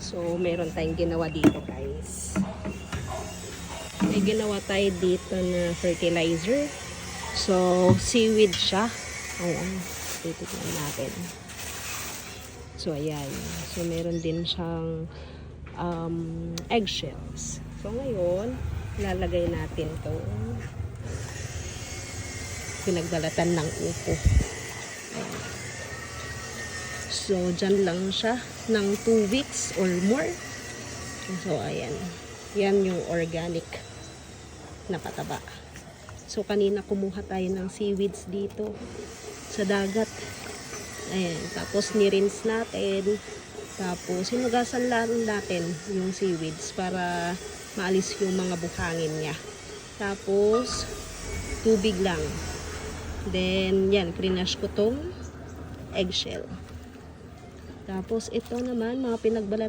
So, meron tayong ginawa dito, guys. May ginawa tayo dito na fertilizer. So, seaweed siya. Ayan. Titignan natin. So, ayan. So, meron din siyang eggshells. So, ngayon, lalagay natin to pinagbalatan ng upo. Ayan. So, dyan lang siya ng 2 weeks or more. So, ayan. Yan yung organic na pataba. So, kanina kumuha tayo ng seaweeds dito sa dagat. Ayan. Tapos, nirinse natin. Tapos, hinugasan lang natin yung seaweeds para maalis yung mga buhangin niya. Tapos, tubig lang. Then, yan. Crinash ko tong eggshell. Tapos, ito naman, mga pinagbalatan